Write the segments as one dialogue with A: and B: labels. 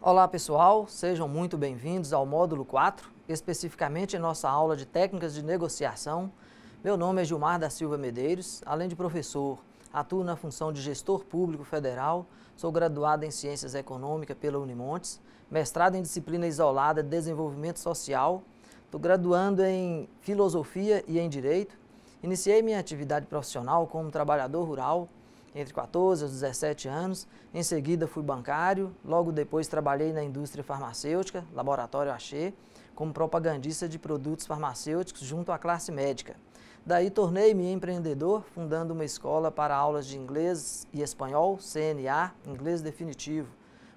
A: Olá pessoal, sejam muito bem-vindos ao módulo 4, especificamente em nossa aula de técnicas de negociação. Meu nome é Gilmar da Silva Medeiros, além de professor, atuo na função de gestor público federal, sou graduado em Ciências Econômicas pela Unimontes, mestrado em disciplina isolada de Desenvolvimento Social, estou graduando em Filosofia e em Direito, iniciei minha atividade profissional como trabalhador rural, entre 14 e 17 anos, em seguida fui bancário, logo depois trabalhei na indústria farmacêutica, Laboratório Axê, como propagandista de produtos farmacêuticos junto à classe médica. Daí tornei-me empreendedor, fundando uma escola para aulas de inglês e espanhol, CNA, Inglês Definitivo.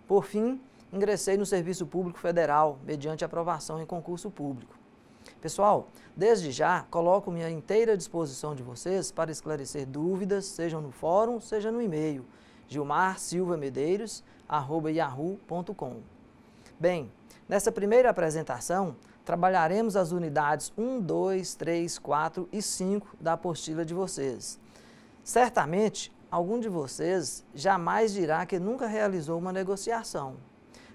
A: Por fim, ingressei no Serviço Público Federal, mediante aprovação em concurso público. Pessoal, desde já, coloco-me à inteira disposição de vocês para esclarecer dúvidas, seja no fórum, seja no e-mail, gilmarsilvamedeiros@yahoo.com. Bem, nessa primeira apresentação, trabalharemos as unidades 1, 2, 3, 4 e 5 da apostila de vocês. Certamente, algum de vocês jamais dirá que nunca realizou uma negociação.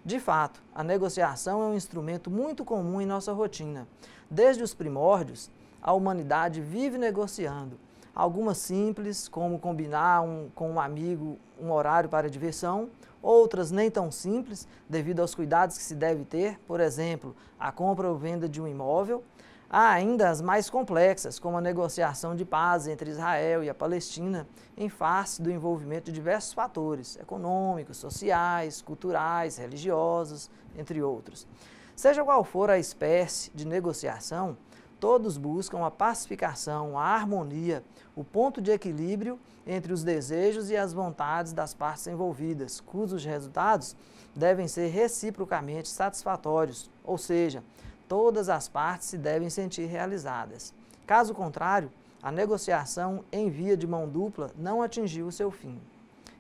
A: De fato, a negociação é um instrumento muito comum em nossa rotina. Desde os primórdios, a humanidade vive negociando. Algumas simples, como combinar com um amigo um horário para diversão, outras nem tão simples, devido aos cuidados que se deve ter, por exemplo, a compra ou venda de um imóvel. Há ainda as mais complexas, como a negociação de paz entre Israel e a Palestina, em face do envolvimento de diversos fatores econômicos, sociais, culturais, religiosos, entre outros. Seja qual for a espécie de negociação, todos buscam a pacificação, a harmonia, o ponto de equilíbrio entre os desejos e as vontades das partes envolvidas, cujos resultados devem ser reciprocamente satisfatórios, ou seja, todas as partes se devem sentir realizadas. Caso contrário, a negociação em via de mão dupla não atingiu o seu fim.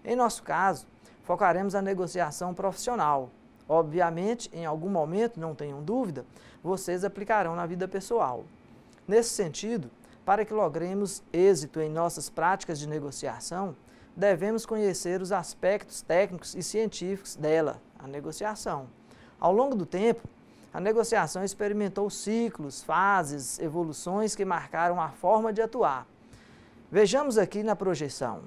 A: Em nosso caso, focaremos a negociação profissional. Obviamente, em algum momento, não tenham dúvida, vocês aplicarão na vida pessoal. Nesse sentido, para que logremos êxito em nossas práticas de negociação, devemos conhecer os aspectos técnicos e científicos dela, a negociação. Ao longo do tempo, a negociação experimentou ciclos, fases, evoluções que marcaram a forma de atuar. Vejamos aqui na projeção.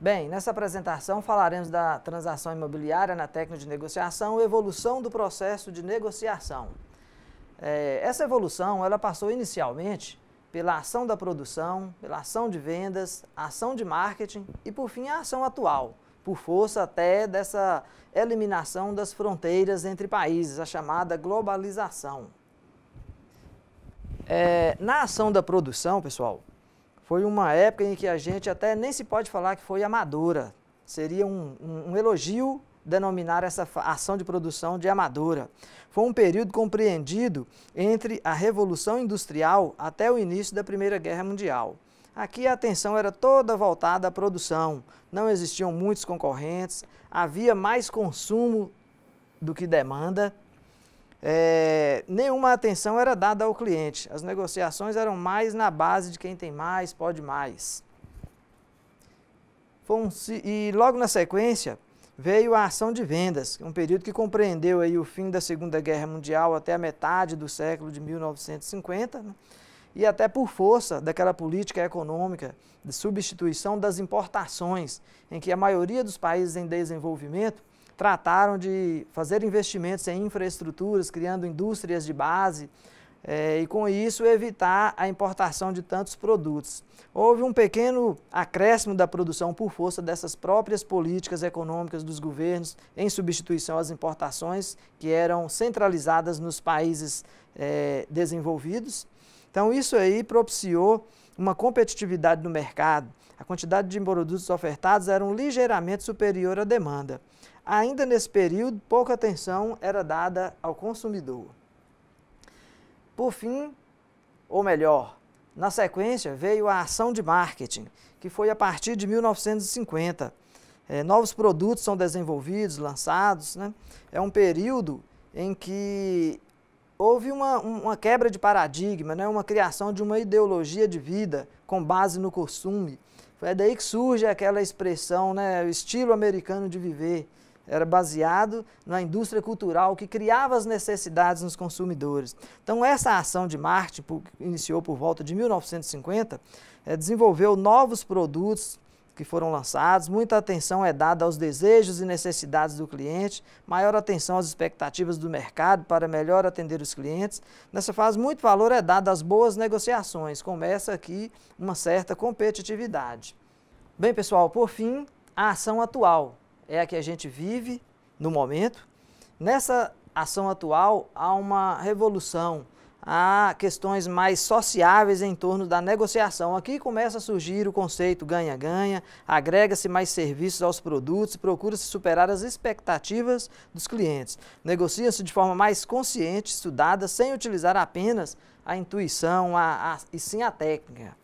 A: Bem, nessa apresentação falaremos da transação imobiliária na técnica de negociação, evolução do processo de negociação. Essa evolução ela passou inicialmente pela ação da produção, pela ação de vendas, a ação de marketing e, por fim, a ação atual, por força até dessa eliminação das fronteiras entre países, a chamada globalização. Na ação da produção, pessoal, foi uma época em que a gente até nem se pode falar que foi amadora. Seria um elogio denominar essa ação de produção de amadora. Foi um período compreendido entre a Revolução Industrial até o início da Primeira Guerra Mundial. Aqui a atenção era toda voltada à produção, não existiam muitos concorrentes, havia mais consumo do que demanda, nenhuma atenção era dada ao cliente, as negociações eram mais na base de quem tem mais, pode mais. E logo na sequência veio a ação de vendas, um período que compreendeu aí o fim da Segunda Guerra Mundial até a metade do século de 1950, né? E até por força daquela política econômica de substituição das importações, em que a maioria dos países em desenvolvimento trataram de fazer investimentos em infraestruturas, criando indústrias de base, e com isso evitar a importação de tantos produtos. Houve um pequeno acréscimo da produção por força dessas próprias políticas econômicas dos governos em substituição às importações que eram centralizadas nos países desenvolvidos. Então isso aí propiciou uma competitividade no mercado. A quantidade de produtos ofertados era ligeiramente superior à demanda. Ainda nesse período, pouca atenção era dada ao consumidor. Por fim, ou melhor, na sequência veio a ação de marketing, que foi a partir de 1950. Novos produtos são desenvolvidos, lançados, né? É um período em que houve uma quebra de paradigma, né? Uma criação de uma ideologia de vida com base no costume. É daí que surge aquela expressão, né? O estilo americano de viver, era baseado na indústria cultural que criava as necessidades nos consumidores. Então, essa ação de marketing, que iniciou por volta de 1950, desenvolveu novos produtos que foram lançados, muita atenção é dada aos desejos e necessidades do cliente, maior atenção às expectativas do mercado para melhor atender os clientes. Nessa fase, muito valor é dado às boas negociações, começa aqui uma certa competitividade. Bem, pessoal, por fim, a ação atual é a que a gente vive no momento. Nessa ação atual, há uma revolução, há questões mais sociáveis em torno da negociação. Aqui começa a surgir o conceito ganha-ganha, agrega-se mais serviços aos produtos e procura-se superar as expectativas dos clientes. Negocia-se de forma mais consciente, estudada, sem utilizar apenas a intuição e sim a técnica.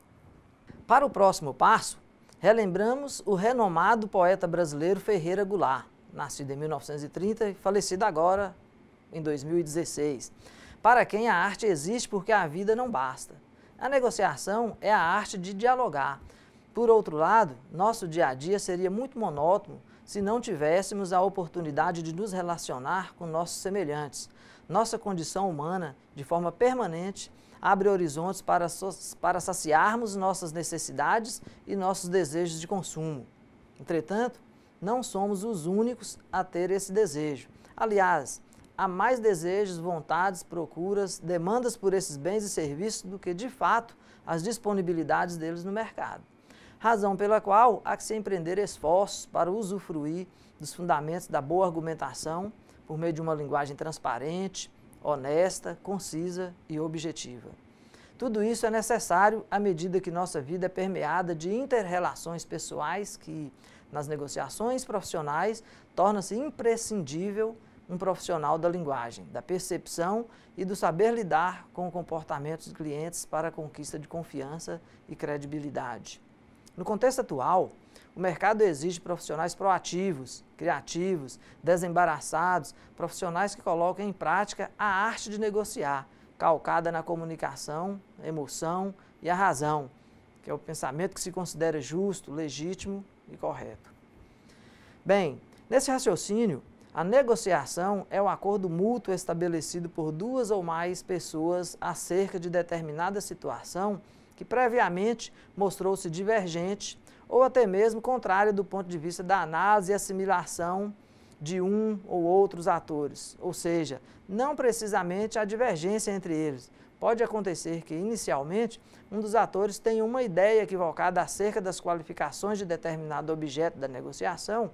A: Para o próximo passo, relembramos o renomado poeta brasileiro Ferreira Goulart, nascido em 1930 e falecido agora em 2016. Para quem a arte existe porque a vida não basta. A negociação é a arte de dialogar. Por outro lado, nosso dia a dia seria muito monótono se não tivéssemos a oportunidade de nos relacionar com nossos semelhantes. Nossa condição humana, de forma permanente, abre horizontes para saciarmos nossas necessidades e nossos desejos de consumo. Entretanto, não somos os únicos a ter esse desejo. Aliás, há mais desejos, vontades, procuras, demandas por esses bens e serviços do que, de fato, as disponibilidades deles no mercado. Razão pela qual há que se empreender esforços para usufruir dos fundamentos da boa argumentação por meio de uma linguagem transparente, honesta, concisa e objetiva. Tudo isso é necessário à medida que nossa vida é permeada de inter-relações pessoais que, nas negociações profissionais, torna-se imprescindível um profissional da linguagem, da percepção e do saber lidar com o comportamento dos clientes para a conquista de confiança e credibilidade. No contexto atual, o mercado exige profissionais proativos, criativos, desembaraçados, profissionais que colocam em prática a arte de negociar, calcada na comunicação, emoção e a razão, que é o pensamento que se considera justo, legítimo e correto. Bem, nesse raciocínio, a negociação é o acordo mútuo estabelecido por duas ou mais pessoas acerca de determinada situação que previamente mostrou-se divergente ou até mesmo contrária do ponto de vista da análise e assimilação de um ou outros atores, ou seja, não precisamente a divergência entre eles. Pode acontecer que, inicialmente, um dos atores tenha uma ideia equivocada acerca das qualificações de determinado objeto da negociação,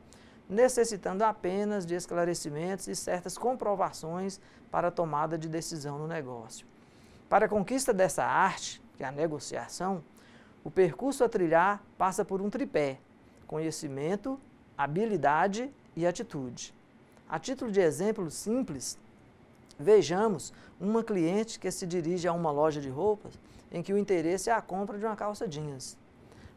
A: necessitando apenas de esclarecimentos e certas comprovações para a tomada de decisão no negócio. Para a conquista dessa arte, que é a negociação, o percurso a trilhar passa por um tripé: conhecimento, habilidade e atitude. A título de exemplo simples, vejamos uma cliente que se dirige a uma loja de roupas em que o interesse é a compra de uma calça jeans.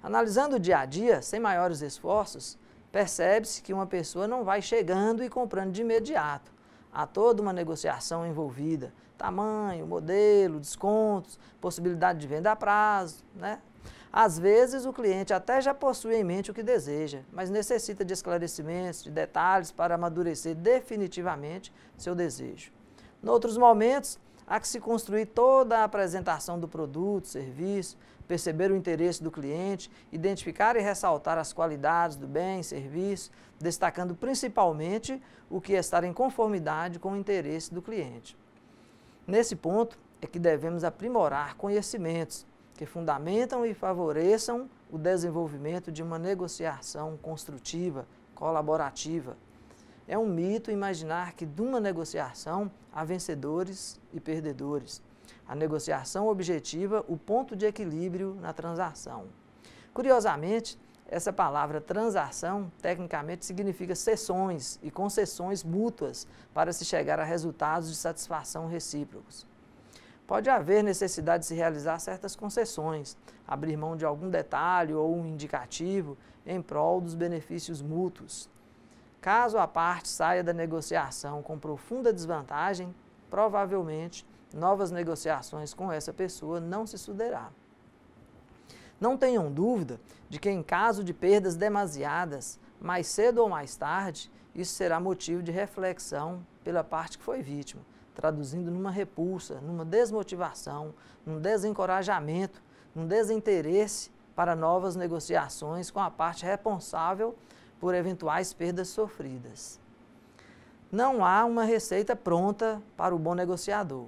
A: Analisando o dia a dia, sem maiores esforços, percebe-se que uma pessoa não vai chegando e comprando de imediato. Há toda uma negociação envolvida: tamanho, modelo, descontos, possibilidade de venda a prazo, né? Às vezes o cliente até já possui em mente o que deseja, mas necessita de esclarecimentos, de detalhes para amadurecer definitivamente seu desejo. Noutros momentos, há que se construir toda a apresentação do produto, serviço, perceber o interesse do cliente, identificar e ressaltar as qualidades do bem, serviço, destacando principalmente o que está em conformidade com o interesse do cliente. Nesse ponto é que devemos aprimorar conhecimentos que fundamentam e favoreçam o desenvolvimento de uma negociação construtiva, colaborativa. É um mito imaginar que de uma negociação há vencedores e perdedores. A negociação objetiva o ponto de equilíbrio na transação. Curiosamente, essa palavra transação tecnicamente significa cessões e concessões mútuas para se chegar a resultados de satisfação recíprocos. Pode haver necessidade de se realizar certas concessões, abrir mão de algum detalhe ou um indicativo em prol dos benefícios mútuos. Caso a parte saia da negociação com profunda desvantagem, provavelmente novas negociações com essa pessoa não se sucederá. Não tenham dúvida de que, em caso de perdas demasiadas, mais cedo ou mais tarde, isso será motivo de reflexão pela parte que foi vítima, traduzindo numa repulsa, numa desmotivação, num desencorajamento, num desinteresse para novas negociações com a parte responsável por eventuais perdas sofridas. Não há uma receita pronta para o bom negociador.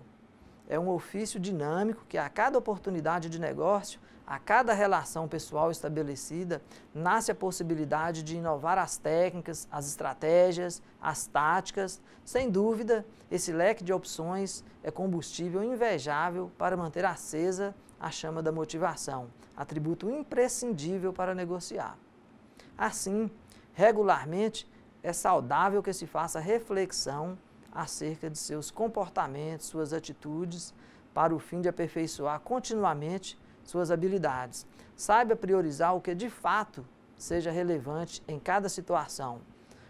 A: É um ofício dinâmico que a cada oportunidade de negócio, a cada relação pessoal estabelecida, nasce a possibilidade de inovar as técnicas, as estratégias, as táticas. Sem dúvida, esse leque de opções é combustível invejável para manter acesa a chama da motivação, atributo imprescindível para negociar. Assim, regularmente, é saudável que se faça reflexão acerca de seus comportamentos, suas atitudes, para o fim de aperfeiçoar continuamente suas habilidades. Saiba priorizar o que de fato seja relevante em cada situação.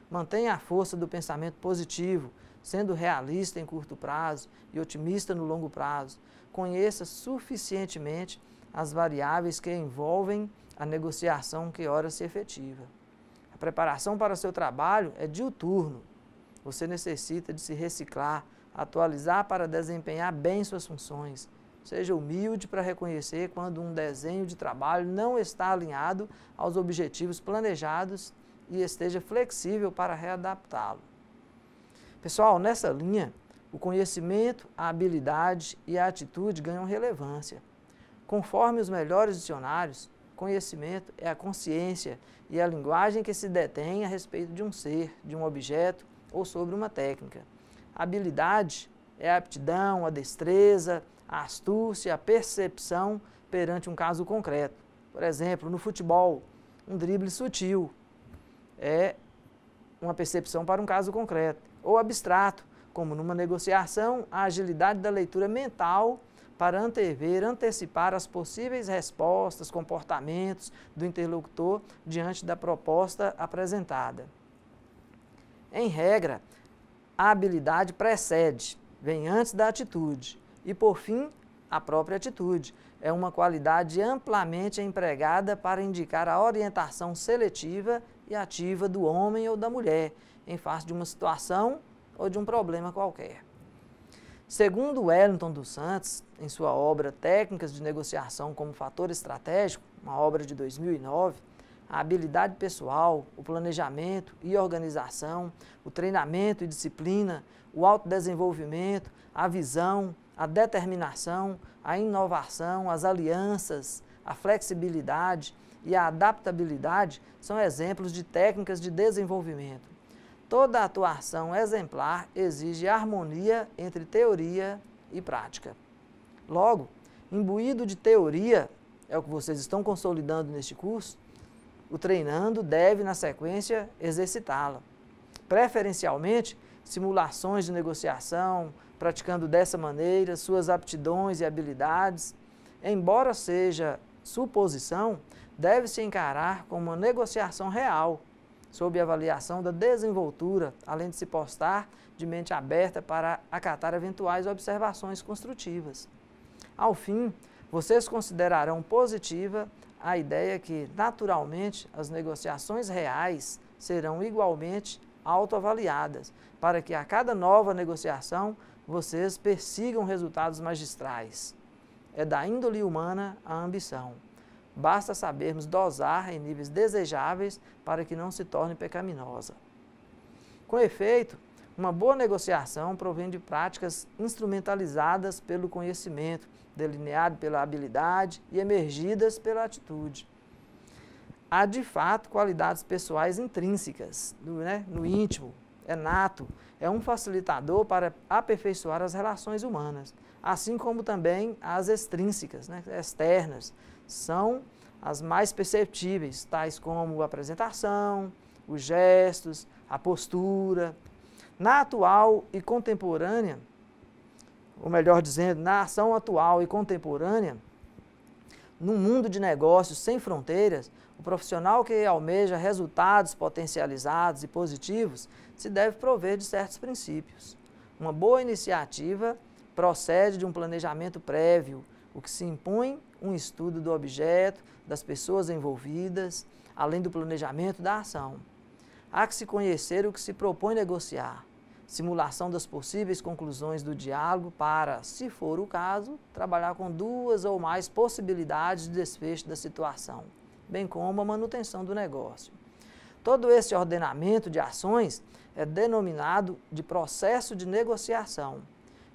A: Mantenha a força do pensamento positivo, sendo realista em curto prazo e otimista no longo prazo. Conheça suficientemente as variáveis que envolvem a negociação que ora se efetiva. A preparação para seu trabalho é diuturno. Você necessita de se reciclar, atualizar para desempenhar bem suas funções. Seja humilde para reconhecer quando um desenho de trabalho não está alinhado aos objetivos planejados e esteja flexível para readaptá-lo. Pessoal, nessa linha, o conhecimento, a habilidade e a atitude ganham relevância. Conforme os melhores dicionários, conhecimento é a consciência e a linguagem que se detém a respeito de um ser, de um objeto ou sobre uma técnica. A habilidade é a aptidão, a destreza, a astúcia, a percepção perante um caso concreto. Por exemplo, no futebol, um drible sutil é uma percepção para um caso concreto. Ou abstrato, como numa negociação, a agilidade da leitura mental para antever, antecipar as possíveis respostas, comportamentos do interlocutor diante da proposta apresentada. Em regra, a habilidade precede, vem antes da atitude e, por fim, a própria atitude. É uma qualidade amplamente empregada para indicar a orientação seletiva e ativa do homem ou da mulher em face de uma situação ou de um problema qualquer. Segundo Wellington dos Santos, em sua obra Técnicas de Negociação como Fator Estratégico, uma obra de 2009, a habilidade pessoal, o planejamento e organização, o treinamento e disciplina, o autodesenvolvimento, a visão, a determinação, a inovação, as alianças, a flexibilidade e a adaptabilidade são exemplos de técnicas de desenvolvimento. Toda atuação exemplar exige harmonia entre teoria e prática. Logo, imbuído de teoria, é o que vocês estão consolidando neste curso, o treinando deve, na sequência, exercitá-la. Preferencialmente, simulações de negociação, praticando dessa maneira suas aptidões e habilidades, embora seja suposição, deve-se encarar como uma negociação real, sob avaliação da desenvoltura, além de se postar de mente aberta para acatar eventuais observações construtivas. Ao fim, vocês considerarão positiva a ideia que, naturalmente, as negociações reais serão igualmente autoavaliadas, para que a cada nova negociação vocês persigam resultados magistrais. É da índole humana a ambição. Basta sabermos dosar em níveis desejáveis para que não se torne pecaminosa. Com efeito, uma boa negociação provém de práticas instrumentalizadas pelo conhecimento, delineado pela habilidade e emergidas pela atitude. Há, de fato, qualidades pessoais intrínsecas, no íntimo, é nato, é um facilitador para aperfeiçoar as relações humanas, assim como também as extrínsecas, externas, são as mais perceptíveis, tais como a apresentação, os gestos, a postura. Na atual e contemporânea, ou melhor dizendo, na ação atual e contemporânea, num mundo de negócios sem fronteiras, o profissional que almeja resultados potencializados e positivos se deve prover de certos princípios. Uma boa iniciativa procede de um planejamento prévio, o que se impõe um estudo do objeto, das pessoas envolvidas, além do planejamento da ação. há que se conhecer o que se propõe negociar, simulação das possíveis conclusões do diálogo para, se for o caso, trabalhar com 2 ou mais possibilidades de desfecho da situação, bem como a manutenção do negócio. Todo esse ordenamento de ações é denominado de processo de negociação.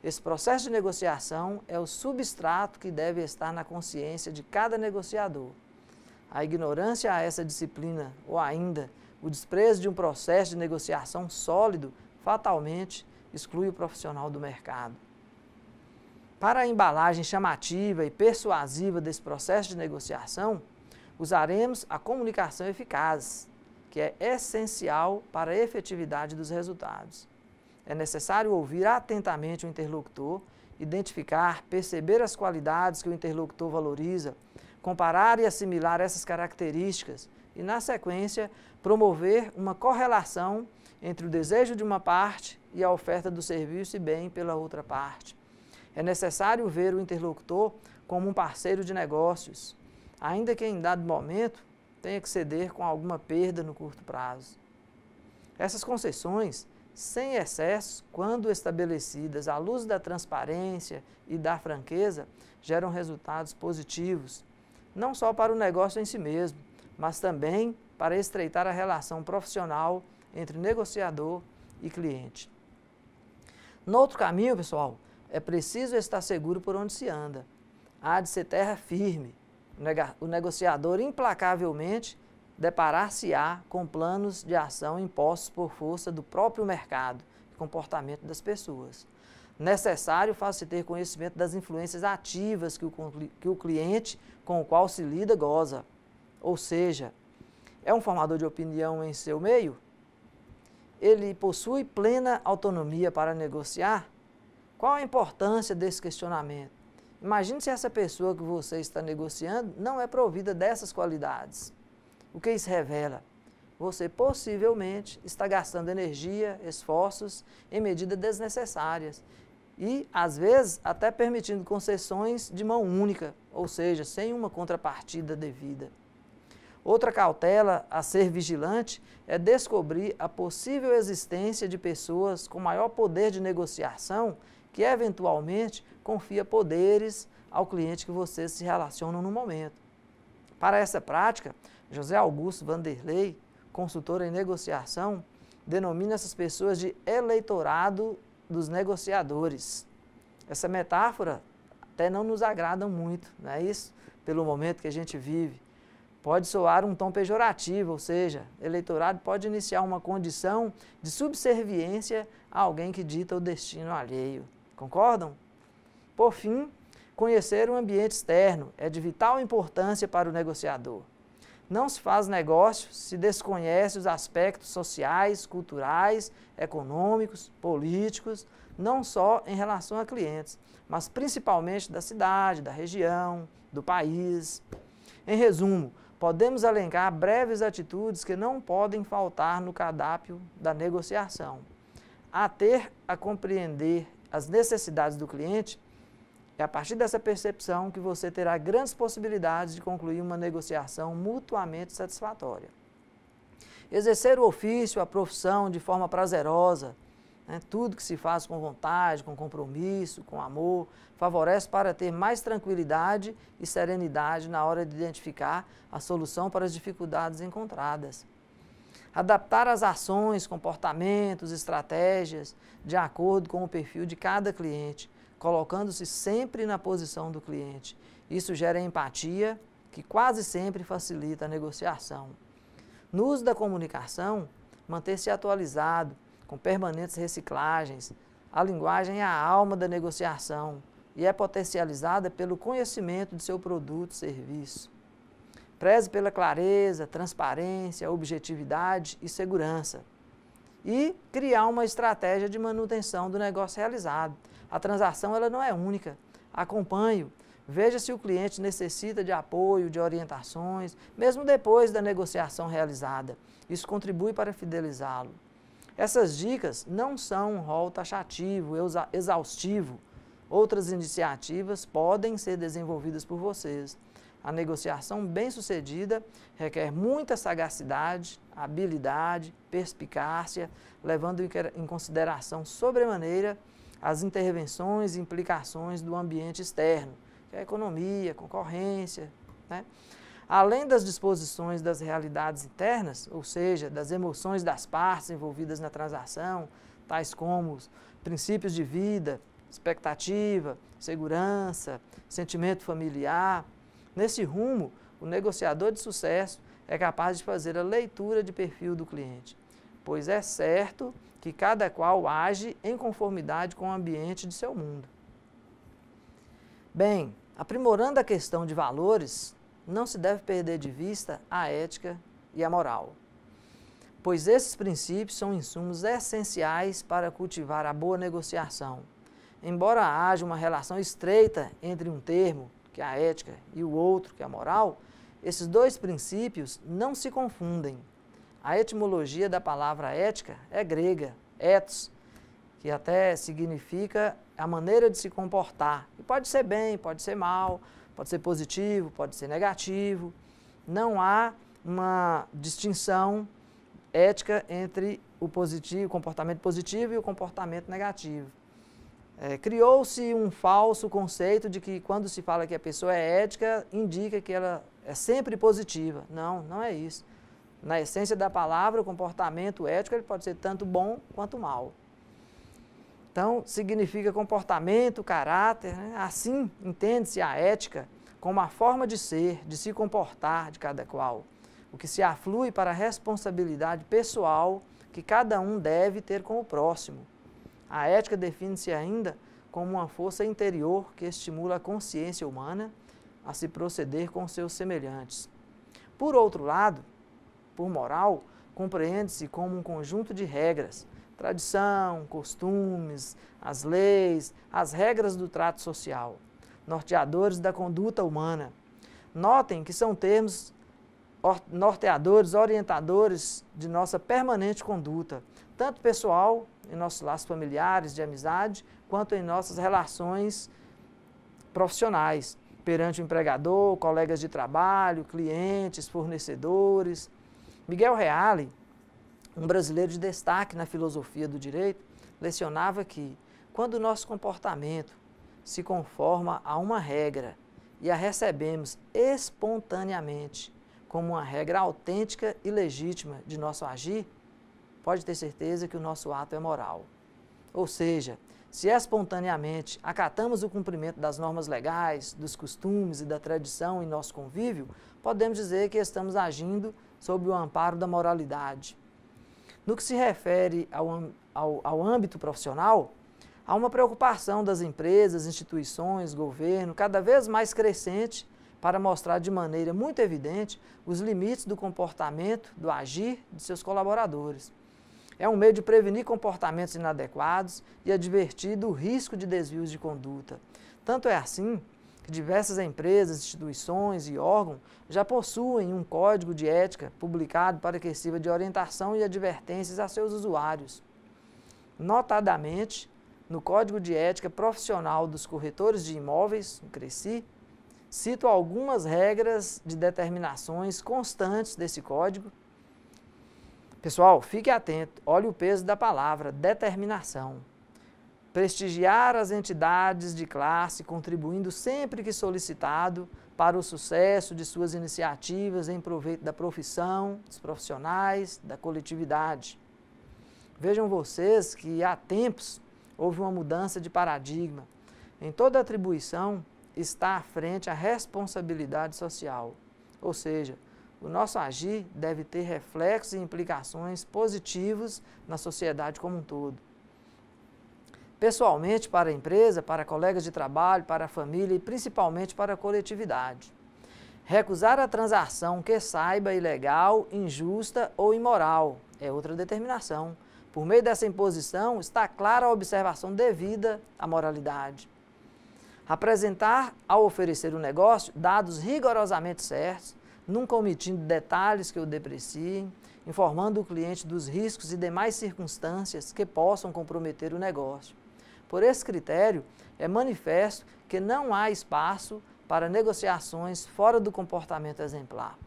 A: Esse processo de negociação é o substrato que deve estar na consciência de cada negociador. A ignorância a essa disciplina, ou ainda o desprezo de um processo de negociação sólido, fatalmente exclui o profissional do mercado. Para a embalagem chamativa e persuasiva desse processo de negociação, usaremos a comunicação eficaz, que é essencial para a efetividade dos resultados. É necessário ouvir atentamente o interlocutor, identificar, perceber as qualidades que o interlocutor valoriza, comparar e assimilar essas características e, na sequência, promover uma correlação entre o desejo de uma parte e a oferta do serviço e bem pela outra parte. É necessário ver o interlocutor como um parceiro de negócios, ainda que em dado momento tenha que ceder com alguma perda no curto prazo. Essas concessões, sem excesso, quando estabelecidas à luz da transparência e da franqueza, geram resultados positivos, não só para o negócio em si mesmo, mas também para estreitar a relação profissional entre negociador e cliente. No outro caminho, pessoal, é preciso estar seguro por onde se anda. Há de ser terra firme. O negociador implacavelmente deparar-se-á com planos de ação impostos por força do próprio mercado e comportamento das pessoas. Necessário faz-se ter conhecimento das influências ativas que o cliente com o qual se lida goza. Ou seja, é um formador de opinião em seu meio? Ele possui plena autonomia para negociar? Qual a importância desse questionamento? Imagine se essa pessoa que você está negociando não é provida dessas qualidades. O que isso revela? Você possivelmente está gastando energia, esforços em medidas desnecessárias e, às vezes, até permitindo concessões de mão única, ou seja, sem uma contrapartida devida. Outra cautela a ser vigilante é descobrir a possível existência de pessoas com maior poder de negociação que, eventualmente, confia poderes ao cliente que vocês se relacionam no momento. Para essa prática, José Augusto Vanderlei, consultor em negociação, denomina essas pessoas de eleitorado dos negociadores. Essa metáfora até não nos agrada muito, não é isso? Pelo momento que a gente vive. Pode soar um tom pejorativo, ou seja, eleitorado pode iniciar uma condição de subserviência a alguém que dita o destino alheio. Concordam? Por fim, conhecer o ambiente externo é de vital importância para o negociador. Não se faz negócio se desconhece os aspectos sociais, culturais, econômicos, políticos, não só em relação a clientes, mas principalmente da cidade, da região, do país. Em resumo, podemos elencar breves atitudes que não podem faltar no cardápio da negociação. A compreender as necessidades do cliente, é a partir dessa percepção que você terá grandes possibilidades de concluir uma negociação mutuamente satisfatória. Exercer o ofício, a profissão de forma prazerosa, tudo que se faz com vontade, com compromisso, com amor, favorece para ter mais tranquilidade e serenidade na hora de identificar a solução para as dificuldades encontradas. Adaptar as ações, comportamentos, estratégias de acordo com o perfil de cada cliente, colocando-se sempre na posição do cliente. Isso gera empatia, que quase sempre facilita a negociação. No uso da comunicação, manter-se atualizado, com permanentes reciclagens. A linguagem é a alma da negociação e é potencializada pelo conhecimento de seu produto e serviço. Preze pela clareza, transparência, objetividade e segurança. E criar uma estratégia de manutenção do negócio realizado. A transação ela não é única. Acompanhe-o. Veja se o cliente necessita de apoio, de orientações, mesmo depois da negociação realizada. Isso contribui para fidelizá-lo. Essas dicas não são um rol taxativo, exaustivo. Outras iniciativas podem ser desenvolvidas por vocês. A negociação bem-sucedida requer muita sagacidade, habilidade, perspicácia, levando em consideração sobremaneira as intervenções e implicações do ambiente externo, que é a economia, a concorrência, né? Além das disposições das realidades internas, ou seja, das emoções das partes envolvidas na transação, tais como os princípios de vida, expectativa, segurança, sentimento familiar. Nesse rumo, o negociador de sucesso é capaz de fazer a leitura de perfil do cliente, pois é certo que cada qual age em conformidade com o ambiente de seu mundo. Bem, aprimorando a questão de valores, não se deve perder de vista a ética e a moral, pois esses princípios são insumos essenciais para cultivar a boa negociação. Embora haja uma relação estreita entre um termo, que é a ética, e o outro, que é a moral, esses dois princípios não se confundem. A etimologia da palavra ética é grega, ethos, que até significa a maneira de se comportar. E pode ser bem, pode ser mal, pode ser positivo, pode ser negativo. Não há uma distinção ética entre o comportamento positivo e o comportamento negativo. Criou-se um falso conceito de que quando se fala que a pessoa é ética, indica que ela é sempre positiva. Não, não é isso. Na essência da palavra, o comportamento ético ele pode ser tanto bom quanto mal. Então, significa comportamento, caráter, né? Assim, entende-se a ética como a forma de ser, de se comportar de cada qual, o que se aflui para a responsabilidade pessoal que cada um deve ter com o próximo. A ética define-se ainda como uma força interior que estimula a consciência humana a se proceder com seus semelhantes. Por outro lado, por moral, compreende-se como um conjunto de regras, tradição, costumes, as leis, as regras do trato social, norteadores da conduta humana. Notem que são termos norteadores, orientadores de nossa permanente conduta, tanto pessoal, em nossos laços familiares, de amizade, quanto em nossas relações profissionais, perante o empregador, colegas de trabalho, clientes, fornecedores. Miguel Reale, um brasileiro de destaque na filosofia do direito, lecionava que, quando o nosso comportamento se conforma a uma regra e a recebemos espontaneamente como uma regra autêntica e legítima de nosso agir, pode ter certeza que o nosso ato é moral. Ou seja, se espontaneamente acatamos o cumprimento das normas legais, dos costumes e da tradição em nosso convívio, podemos dizer que estamos agindo sob o amparo da moralidade. No que se refere ao âmbito profissional, há uma preocupação das empresas, instituições, governo, cada vez mais crescente para mostrar de maneira muito evidente os limites do comportamento, do agir de seus colaboradores. É um meio de prevenir comportamentos inadequados e advertir do risco de desvios de conduta. Tanto é assim que diversas empresas, instituições e órgãos já possuem um código de ética publicado para que sirva de orientação e advertências a seus usuários. Notadamente, no Código de Ética Profissional dos Corretores de Imóveis, o CRECI, cito algumas regras de determinações constantes desse código. Pessoal, fique atento, olhe o peso da palavra determinação. Prestigiar as entidades de classe, contribuindo sempre que solicitado para o sucesso de suas iniciativas em proveito da profissão, dos profissionais, da coletividade. Vejam vocês que há tempos houve uma mudança de paradigma. Em toda atribuição está à frente a responsabilidade social, ou seja, o nosso agir deve ter reflexos e implicações positivos na sociedade como um todo. Pessoalmente, para a empresa, para colegas de trabalho, para a família e principalmente para a coletividade. Recusar a transação que saiba ilegal, injusta ou imoral é outra determinação. Por meio dessa imposição, está clara a observação devida à moralidade. Apresentar, ao oferecer o negócio, dados rigorosamente certos, nunca omitindo detalhes que o depreciem, informando o cliente dos riscos e demais circunstâncias que possam comprometer o negócio. Por esse critério, é manifesto que não há espaço para negociações fora do comportamento exemplar.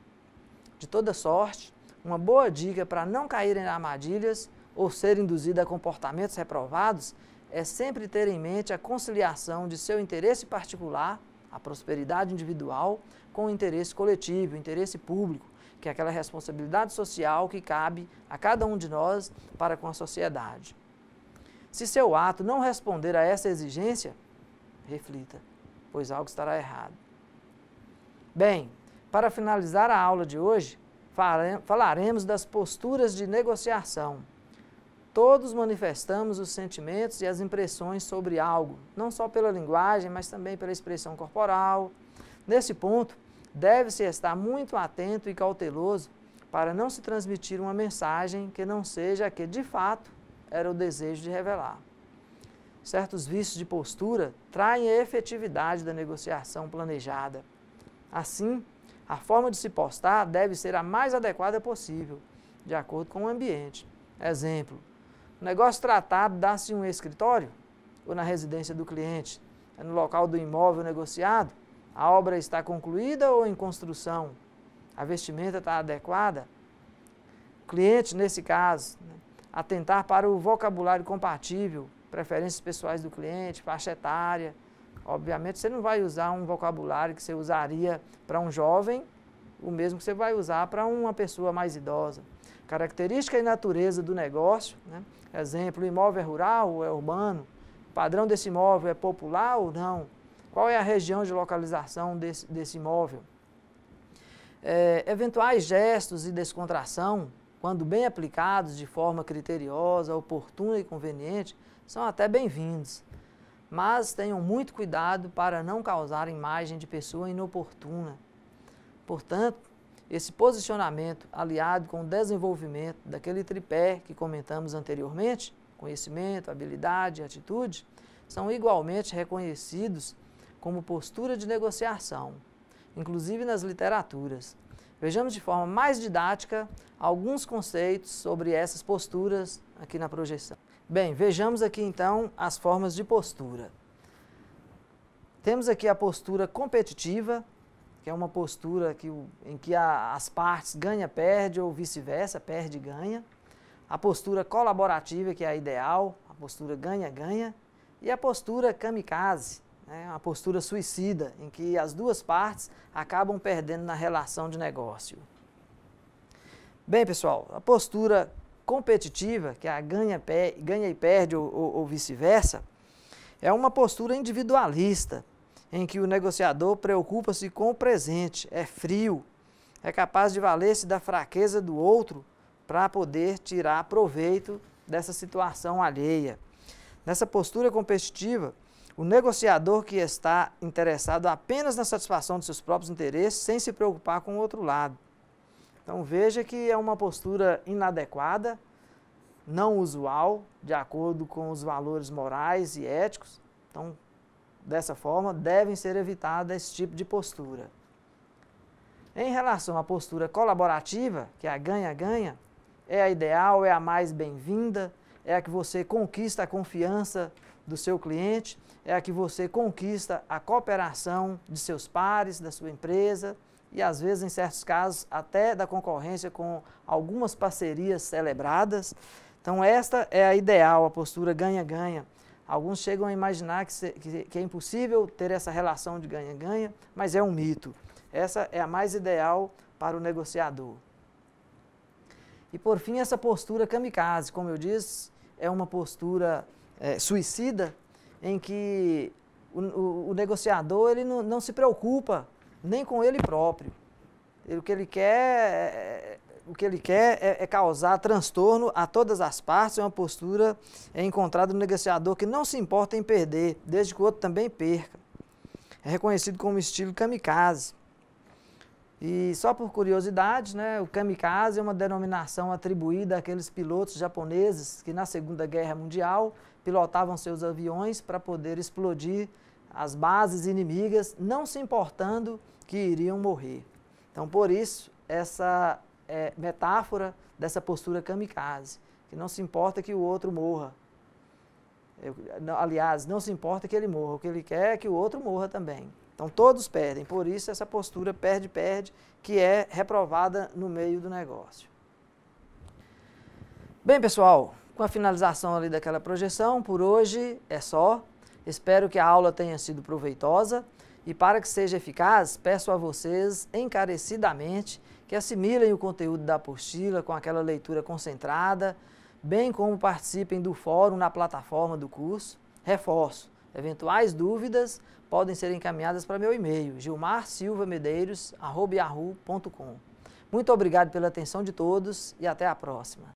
A: De toda sorte, uma boa dica para não cair em armadilhas ou ser induzido a comportamentos reprovados é sempre ter em mente a conciliação de seu interesse particular, a prosperidade individual, com o interesse coletivo, o interesse público, que é aquela responsabilidade social que cabe a cada um de nós para com a sociedade. Se seu ato não responder a essa exigência, reflita, pois algo estará errado. Bem, para finalizar a aula de hoje, falaremos das posturas de negociação. Todos manifestamos os sentimentos e as impressões sobre algo, não só pela linguagem, mas também pela expressão corporal. Nesse ponto, deve-se estar muito atento e cauteloso para não se transmitir uma mensagem que não seja a que, de fato, era o desejo de revelar. Certos vícios de postura traem a efetividade da negociação planejada. Assim, a forma de se postar deve ser a mais adequada possível, de acordo com o ambiente. Exemplo, o negócio tratado dá-se em um escritório ou na residência do cliente, é no local do imóvel negociado, a obra está concluída ou em construção, a vestimenta está adequada. O cliente, nesse caso, atentar para o vocabulário compatível, preferências pessoais do cliente, faixa etária. Obviamente, você não vai usar um vocabulário que você usaria para um jovem, o mesmo que você vai usar para uma pessoa mais idosa. Característica e natureza do negócio, né? Exemplo, o imóvel é rural ou é urbano? O padrão desse imóvel é popular ou não? Qual é a região de localização desse imóvel? Eventuais gestos e descontração, quando bem aplicados de forma criteriosa, oportuna e conveniente, são até bem-vindos. Mas tenham muito cuidado para não causar imagem de pessoa inoportuna. Portanto, esse posicionamento, aliado com o desenvolvimento daquele tripé que comentamos anteriormente, conhecimento, habilidade e atitude, são igualmente reconhecidos como postura de negociação, inclusive nas literaturas. Vejamos de forma mais didática alguns conceitos sobre essas posturas aqui na projeção. Bem, vejamos aqui então as formas de postura. Temos aqui a postura competitiva, que é uma postura em que as partes ganha-perde ou vice-versa, perde-ganha. A postura colaborativa, que é a ideal, a postura ganha-ganha. E a postura kamikaze, a postura suicida, em que as duas partes acabam perdendo na relação de negócio. Bem, pessoal, a postura competitiva, que é a ganha e perde ou vice-versa, é uma postura individualista, em que o negociador preocupa-se com o presente, é frio, é capaz de valer-se da fraqueza do outro para poder tirar proveito dessa situação alheia. Nessa postura competitiva, o negociador que está interessado apenas na satisfação de seus próprios interesses, sem se preocupar com o outro lado. Então veja que é uma postura inadequada, não usual, de acordo com os valores morais e éticos. Então, dessa forma, devem ser evitadas esse tipo de postura. Em relação à postura colaborativa, que é a ganha-ganha, é a ideal, é a mais bem-vinda, é a que você conquista a confiança do seu cliente, é a que você conquista a cooperação de seus pares, da sua empresa e, às vezes, em certos casos, até da concorrência com algumas parcerias celebradas. Então, esta é a ideal, a postura ganha-ganha. Alguns chegam a imaginar que é impossível ter essa relação de ganha-ganha, mas é um mito. Essa é a mais ideal para o negociador. E, por fim, essa postura kamikaze, como eu disse, é uma postura suicida, em que o negociador ele não se preocupa nem com ele próprio. O que ele quer é causar transtorno a todas as partes. É uma postura encontrada no negociador que não se importa em perder, desde que o outro também perca. É reconhecido como estilo kamikaze. E só por curiosidade, o kamikaze é uma denominação atribuída àqueles pilotos japoneses que na Segunda Guerra Mundial pilotavam seus aviões para poder explodir as bases inimigas, não se importando que iriam morrer. Então, por isso, essa metáfora dessa postura kamikaze, que não se importa que o outro morra. Aliás, não se importa que ele morra, o que ele quer é que o outro morra também. Então todos perdem, por isso essa postura perde-perde, que é reprovada no meio do negócio. Bem, pessoal, com a finalização ali daquela projeção, por hoje é só. Espero que a aula tenha sido proveitosa e para que seja eficaz, peço a vocês encarecidamente que assimilem o conteúdo da apostila com aquela leitura concentrada, bem como participem do fórum na plataforma do curso. Reforço, eventuais dúvidas podem ser encaminhadas para meu e-mail, gilmarsilvamedeiros@yahoo.com. Muito obrigado pela atenção de todos e até a próxima.